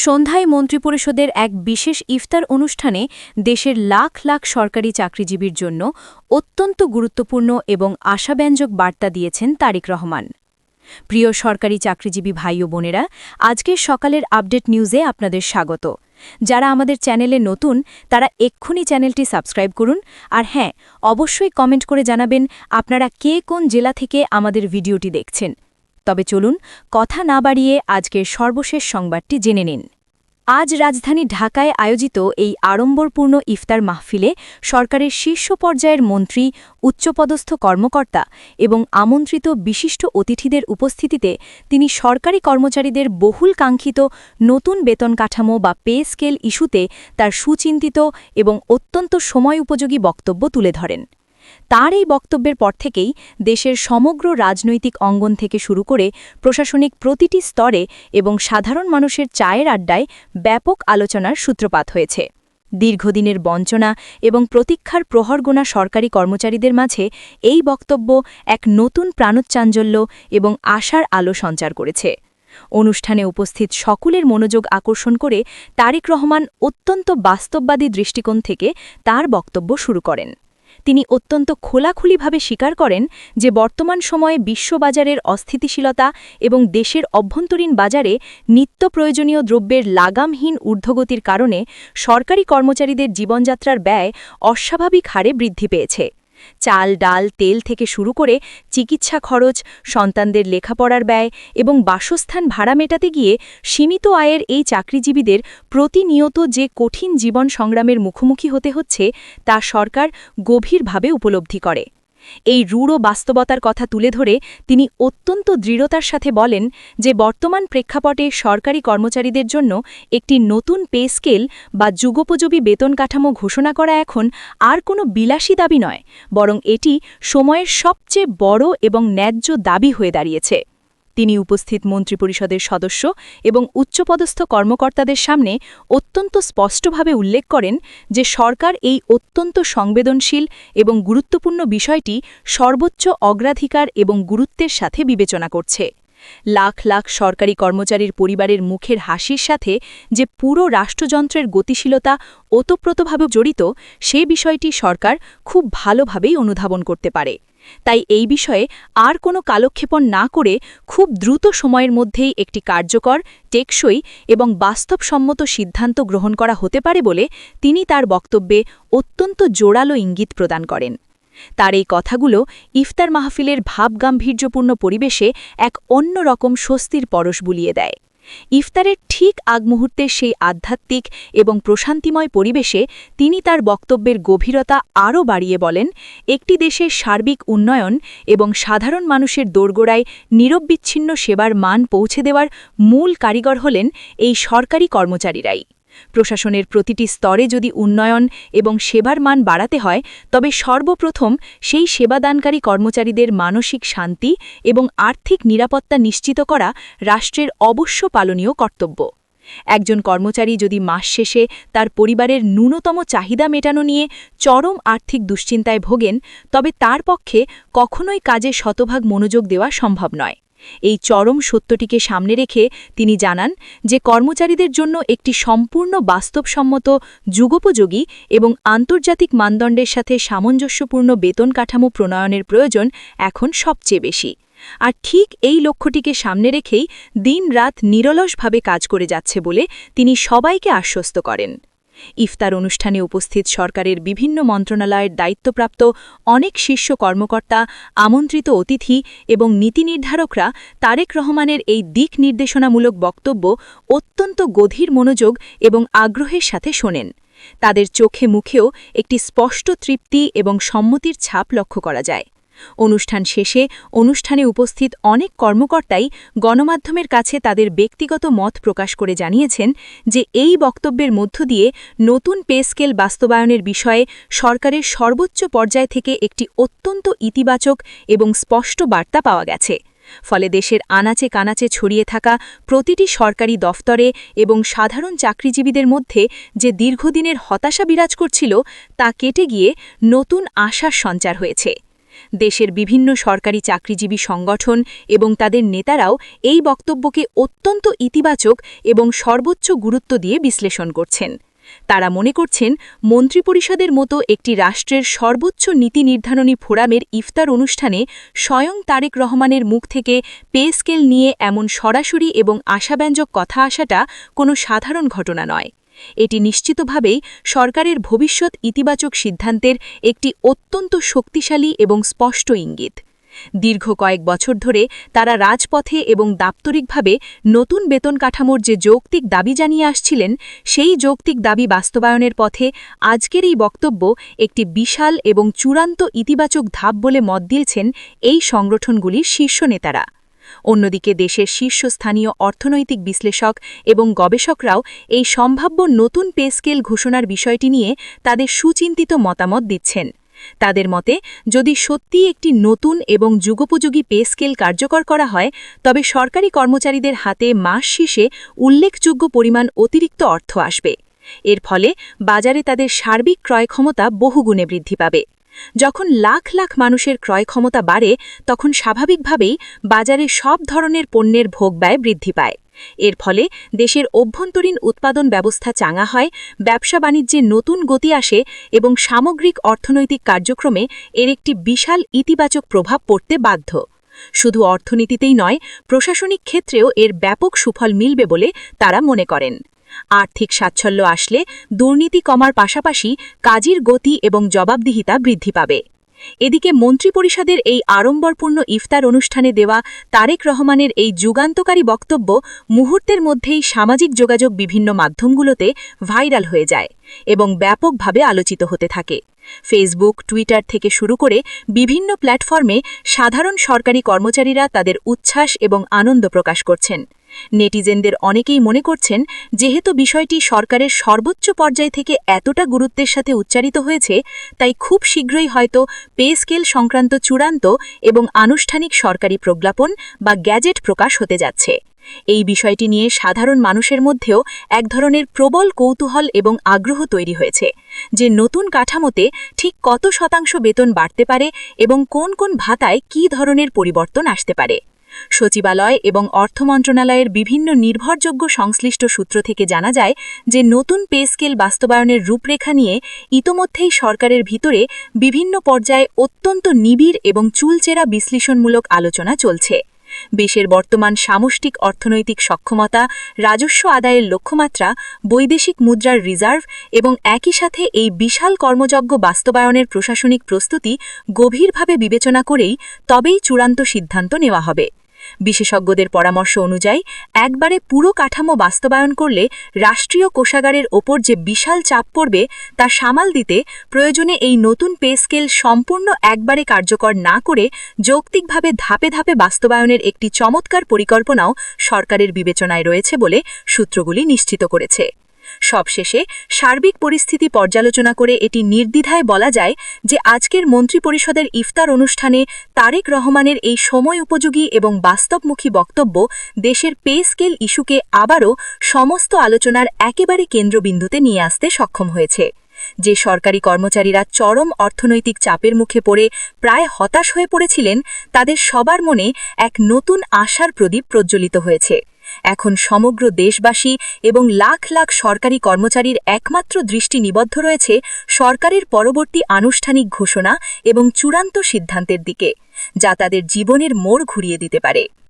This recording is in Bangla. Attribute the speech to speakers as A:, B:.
A: সন্ধ্যায় মন্ত্রিপরিষদের এক বিশেষ ইফতার অনুষ্ঠানে দেশের লাখ লাখ সরকারি চাকরিজীবীর জন্য অত্যন্ত গুরুত্বপূর্ণ এবং আশাব্যঞ্জক বার্তা দিয়েছেন তারেক রহমান। প্রিয় সরকারি চাকরিজীবী ভাই ও বোনেরা, আজকের সকালের আপডেট নিউজে আপনাদের স্বাগত। যারা আমাদের চ্যানেলে নতুন তারা এক্ষুনি চ্যানেলটি সাবস্ক্রাইব করুন, আর হ্যাঁ, অবশ্যই কমেন্ট করে জানাবেন আপনারা কে কোন জেলা থেকে আমাদের ভিডিওটি দেখছেন। তবে চলুন কথা না বাড়িয়ে আজকের সর্বশেষ সংবাদটি জেনে নিন। আজ রাজধানী ঢাকায় আয়োজিত এই আড়ম্বরপূর্ণ ইফতার মাহফিলে সরকারের শীর্ষ পর্যায়ের মন্ত্রী, উচ্চপদস্থ কর্মকর্তা এবং আমন্ত্রিত বিশিষ্ট অতিথিদের উপস্থিতিতে তিনি সরকারি কর্মচারীদের বহুল কাঙ্ক্ষিত নতুন বেতন কাঠামো বা পে স্কেল ইস্যুতে তার সুচিন্তিত এবং অত্যন্ত সময় উপযোগী বক্তব্য তুলে ধরেন। তার এই বক্তব্যের পর থেকেই দেশের সমগ্র রাজনৈতিক অঙ্গন থেকে শুরু করে প্রশাসনিক প্রতিটি স্তরে এবং সাধারণ মানুষের চায়ের আড্ডায় ব্যাপক আলোচনার সূত্রপাত হয়েছে। দীর্ঘদিনের বঞ্চনা এবং প্রতীক্ষার প্রহর গোনা সরকারি কর্মচারীদের মাঝে এই বক্তব্য এক নতুন প্রাণোচ্চাঞ্জল্য এবং আশার আলো সঞ্চার করেছে। অনুষ্ঠানে উপস্থিত সকলের মনোযোগ আকর্ষণ করে তারেক রহমান অত্যন্ত বাস্তববাদী দৃষ্টিকোণ থেকে তার বক্তব্য শুরু করেন। তিনি অত্যন্ত খোলাখুলিভাবে স্বীকার করেন যে বর্তমান সময়ে বিশ্ববাজারের অস্থিতিশীলতা এবং দেশের অভ্যন্তরীণ বাজারে নিত্য প্রয়োজনীয় দ্রব্যের লাগামহীন ঊর্ধ্বগতির কারণে সরকারি কর্মচারীদের জীবনযাত্রার ব্যয় অস্বাভাবিক হারে বৃদ্ধি পেয়েছে। চাল, ডাল, তেল থেকে শুরু করে চিকিৎসা খরচ, সন্তানদের লেখাপড়ার ব্যয় এবং বাসস্থান ভাড়া মেটাতে গিয়ে সীমিত আয়ের এই চাকরিজীবীদের প্রতিনিয়ত যে কঠিন জীবন সংগ্রামের মুখোমুখি হতে হচ্ছে তা সরকার গভীরভাবে উপলব্ধি করে। এই রূঢ় বাস্তবতার কথা তুলে ধরে তিনি অত্যন্ত দৃঢ়তার সাথে বলেন যে বর্তমান প্রেক্ষাপটে সরকারি কর্মচারীদের জন্য একটি নতুন পে স্কেল বা যুগোপযোগী বেতন কাঠামো ঘোষণা করা এখন আর কোনো বিলাসী দাবি নয়, বরং এটি সময়ের সবচেয়ে বড় এবং ন্যায্য দাবি হয়ে দাঁড়িয়েছে। তিনি উপস্থিত মন্ত্রিপরিষদের সদস্য এবং উচ্চপদস্থ কর্মকর্তাদের সামনে অত্যন্ত স্পষ্টভাবে উল্লেখ করেন যে সরকার এই অত্যন্ত সংবেদনশীল এবং গুরুত্বপূর্ণ বিষয়টি সর্বোচ্চ অগ্রাধিকার এবং গুরুত্বের সাথে বিবেচনা করছে। লাখ লাখ সরকারি কর্মচারীর পরিবারের মুখের হাসির সাথে যে পুরো রাষ্ট্রযন্ত্রের গতিশীলতা ওতপ্রোতভাবে জড়িত, সে বিষয়টি সরকার খুব ভালোভাবেই অনুধাবন করতে পারে। তাই এই বিষয়ে আর কোনো কালক্ষেপণ না করে খুব দ্রুত সময়ের মধ্যেই একটি কার্যকর, টেকসই এবং বাস্তবসম্মত সিদ্ধান্ত গ্রহণ করা হতে পারে বলে তিনি তার বক্তব্যে অত্যন্ত জোরালো ইঙ্গিত প্রদান করেন। তার এই কথাগুলো ইফতার মাহফিলের ভাবগাম্ভীর্যপূর্ণ পরিবেশে এক অন্যরকম স্বস্তির পরশ বুলিয়ে দেয়। ইফতারের ঠিক আগ মুহূর্তে সেই আধ্যাত্মিক এবং প্রশান্তিময় পরিবেশে তিনি তার বক্তব্যের গভীরতা আরও বাড়িয়ে বলেন, একটি দেশের সার্বিক উন্নয়ন এবং সাধারণ মানুষের দোরগোড়ায় নিরবচ্ছিন্ন সেবার মান পৌঁছে দেওয়ার মূল কারিগর হলেন এই সরকারি কর্মচারীরাই। প্রশাসনের প্রতিটি স্তরে যদি উন্নয়ন এবং সেবার মান বাড়াতে হয়, তবে সর্বপ্রথম সেই সেবাদানকারী কর্মচারীদের মানসিক শান্তি এবং আর্থিক নিরাপত্তা নিশ্চিত করা রাষ্ট্রের অবশ্য পালনীয় কর্তব্য। একজন কর্মচারী যদি মাস শেষে তার পরিবারের ন্যূনতম চাহিদা মেটানো নিয়ে চরম আর্থিক দুশ্চিন্তায় ভোগেন, তবে তার পক্ষে কখনোই কাজে শতভাগ মনোযোগ দেওয়া সম্ভব নয়। এই চরম সত্যটিকে সামনে রেখে তিনি জানান যে কর্মচারীদের জন্য একটি সম্পূর্ণ বাস্তবসম্মত, যুগোপযোগী এবং আন্তর্জাতিক মানদণ্ডের সাথে সামঞ্জস্যপূর্ণ বেতন কাঠামো প্রণয়নের প্রয়োজন এখন সবচেয়ে বেশি। আর ঠিক এই লক্ষ্যটিকে সামনে রেখেই দিন-রাত নিরলসভাবে কাজ করে যাচ্ছে বলে তিনি সবাইকে আশ্বস্ত করেন। ইফতার অনুষ্ঠানে উপস্থিত সরকারের বিভিন্ন মন্ত্রণালয়ের দায়িত্বপ্রাপ্ত অনেক শীর্ষ কর্মকর্তা, আমন্ত্রিত অতিথি এবং নীতি নির্ধারকরা তারেক রহমানের এই দিক নির্দেশনামূলক বক্তব্য অত্যন্ত গভীর মনোযোগ এবং আগ্রহের সাথে শোনেন। তাদের চোখে মুখেও একটি স্পষ্ট তৃপ্তি এবং সম্মতির ছাপ লক্ষ্য করা যায়। অনুষ্ঠান শেষে অনুষ্ঠানে উপস্থিত অনেক কর্মকর্তাই গণমাধ্যমের কাছে তাদের ব্যক্তিগত মত প্রকাশ করে জানিয়েছেন যে এই বক্তব্যের মধ্য দিয়ে নতুন পে স্কেল বাস্তবায়নের বিষয়ে সরকারের সর্বোচ্চ পর্যায় থেকে একটি অত্যন্ত ইতিবাচক এবং স্পষ্ট বার্তা পাওয়া গেছে। ফলে দেশের আনাচে কানাচে ছড়িয়ে থাকা প্রতিটি সরকারি দফতরে এবং সাধারণ চাকরিজীবীদের মধ্যে যে দীর্ঘদিনের হতাশা বিরাজ করছিল, তা কেটে গিয়ে নতুন আশার সঞ্চার হয়েছে। দেশের বিভিন্ন সরকারি চাকরিজীবী সংগঠন এবং তাদের নেতারাও এই বক্তব্যকে অত্যন্ত ইতিবাচক এবং সর্বোচ্চ গুরুত্ব দিয়ে বিশ্লেষণ করছেন। তারা মনে করছেন, মন্ত্রিপরিষদের মতো একটি রাষ্ট্রের সর্বোচ্চ নীতি নির্ধারণী ফোরামের ইফতার অনুষ্ঠানে স্বয়ং তারেক রহমানের মুখ থেকে পে স্কেল নিয়ে এমন সরাসরি এবং আশাব্যঞ্জক কথা আসাটা কোনো সাধারণ ঘটনা নয়। এটি নিশ্চিতভাবেই সরকারের ভবিষ্যৎ ইতিবাচক সিদ্ধান্তের একটি অত্যন্ত শক্তিশালী এবং স্পষ্ট ইঙ্গিত। দীর্ঘ কয়েক বছর ধরে তারা রাজপথে এবং দাপ্তরিকভাবে নতুন বেতন কাঠামোর যে যৌক্তিক দাবি জানিয়ে আসছিলেন, সেই যৌক্তিক দাবি বাস্তবায়নের পথে আজকের এই বক্তব্য একটি বিশাল এবং চূড়ান্ত ইতিবাচক ধাপ বলে মত দিয়েছেন এই সংগঠনগুলির শীর্ষ নেতারা। অন্যদিকে দেশের শীর্ষস্থানীয় অর্থনৈতিক বিশ্লেষক এবং গবেষকরাও এই সম্ভাব্য নতুন পে স্কেল ঘোষণার বিষয়টি নিয়ে তাদের সুচিন্তিত মতামত দিচ্ছেন। তাদের মতে, যদি সত্যিই একটি নতুন এবং যুগোপযোগী পে স্কেল কার্যকর করা হয়, তবে সরকারি কর্মচারীদের হাতে মাস শেষে উল্লেখযোগ্য পরিমাণ অতিরিক্ত অর্থ আসবে। এর ফলে বাজারে তাদের সার্বিক ক্রয় ক্ষমতা বহুগুণে বৃদ্ধি পাবে। যখন লাখ লাখ মানুষের ক্রয় ক্ষমতা বাড়ে, তখন স্বাভাবিকভাবেই বাজারে সব ধরনের পণ্যের ভোগব্যয় বৃদ্ধি পায়। এর ফলে দেশের অভ্যন্তরীণ উৎপাদন ব্যবস্থা চাঙা হয়, ব্যবসা বাণিজ্যে নতুন গতি আসে এবং সামগ্রিক অর্থনৈতিক কার্যক্রমে এর একটি বিশাল ইতিবাচক প্রভাব পড়তে বাধ্য। শুধু অর্থনীতিতেই নয়, প্রশাসনিক ক্ষেত্রেও এর ব্যাপক সুফল মিলবে বলে তারা মনে করেন। আর্থিক স্বাচ্ছল্য আসলে দুর্নীতি কমার পাশাপাশি কাজের গতি এবং জবাবদিহিতা বৃদ্ধি পাবে। এদিকে মন্ত্রিপরিষদের এই আড়ম্বরপূর্ণ ইফতার অনুষ্ঠানে দেওয়া তারেক রহমানের এই যুগান্তকারী বক্তব্য মুহূর্তের মধ্যেই সামাজিক যোগাযোগ বিভিন্ন মাধ্যমগুলোতে ভাইরাল হয়ে যায় এবং ব্যাপকভাবে আলোচিত হতে থাকে। ফেসবুক, টুইটার থেকে শুরু করে বিভিন্ন প্ল্যাটফর্মে সাধারণ সরকারি কর্মচারীরা তাদের উচ্ছ্বাস এবং আনন্দ প্রকাশ করছেন। নেটিজেনদের অনেকেই মনে করছেন, যেহেতু বিষয়টি সরকারের সর্বোচ্চ পর্যায় থেকে এতটা গুরুত্বের সাথে উচ্চারিত হয়েছে, তাই খুব শীঘ্রই হয়তো পে স্কেল সংক্রান্ত চূড়ান্ত এবং আনুষ্ঠানিক সরকারি প্রজ্ঞাপন বা গ্যাজেট প্রকাশ হতে যাচ্ছে। এই বিষয়টি নিয়ে সাধারণ মানুষের মধ্যেও এক ধরনের প্রবল কৌতূহল এবং আগ্রহ তৈরি হয়েছে, যে নতুন কাঠামোতে ঠিক কত শতাংশ বেতন বাড়তে পারে এবং কোন কোন ভাতায় কী ধরনের পরিবর্তন আসতে পারে। সচিবালয় এবং অর্থ মন্ত্রণালয়ের বিভিন্ন নির্ভরযোগ্য সংশ্লিষ্ট সূত্র থেকে জানা যায় যে নতুন পে স্কেল বাস্তবায়নের রূপরেখা নিয়ে ইতোমধ্যেই সরকারের ভিতরে বিভিন্ন পর্যায়ে অত্যন্ত নিবিড় এবং চুলচেরা বিশ্লেষণমূলক আলোচনা চলছে। দেশের বর্তমান সামষ্টিক অর্থনৈতিক সক্ষমতা, রাজস্ব আদায়ের লক্ষ্যমাত্রা, বৈদেশিক মুদ্রার রিজার্ভ এবং একই সাথে এই বিশাল কর্মযজ্ঞ বাস্তবায়নের প্রশাসনিক প্রস্তুতি গভীরভাবে বিবেচনা করেই তবেই চূড়ান্ত সিদ্ধান্ত নেওয়া হবে। বিশেষজ্ঞদের পরামর্শ অনুযায়ী একবারে পুরো কাঠামো বাস্তবায়ন করলে রাষ্ট্রীয় কোষাগারের ওপর যে বিশাল চাপ পড়বে তা সামাল দিতে প্রয়োজনে এই নতুন পে স্কেল সম্পূর্ণ একবারে কার্যকর না করে যৌক্তিকভাবে ধাপে ধাপে বাস্তবায়নের একটি চমৎকার পরিকল্পনাও সরকারের বিবেচনায় রয়েছে বলে সূত্রগুলি নিশ্চিত করেছে। সবশেষে সার্বিক পরিস্থিতি পর্যালোচনা করে এটি নির্দ্বিধায় বলা যায় যে আজকের মন্ত্রিপরিষদের ইফতার অনুষ্ঠানে তারেক রহমানের এই সময় উপযোগী এবং বাস্তবমুখী বক্তব্য দেশের পে স্কেল ইস্যুকে আবারও সমস্ত আলোচনার একেবারে কেন্দ্রবিন্দুতে নিয়ে আসতে সক্ষম হয়েছে। যে সরকারি কর্মচারীরা চরম অর্থনৈতিক চাপের মুখে পড়ে প্রায় হতাশ হয়ে পড়েছিলেন, তাদের সবার মনে এক নতুন আশার প্রদীপ প্রজ্বলিত হয়েছে। এখন সমগ্র দেশবাসী এবং লাখ লাখ সরকারি কর্মচারীর একমাত্র দৃষ্টি নিবদ্ধ রয়েছে সরকারের পরবর্তী আনুষ্ঠানিক ঘোষণা এবং চূড়ান্ত সিদ্ধান্তের দিকে, যা তাদের জীবনের মোড় ঘুরিয়ে দিতে পারে।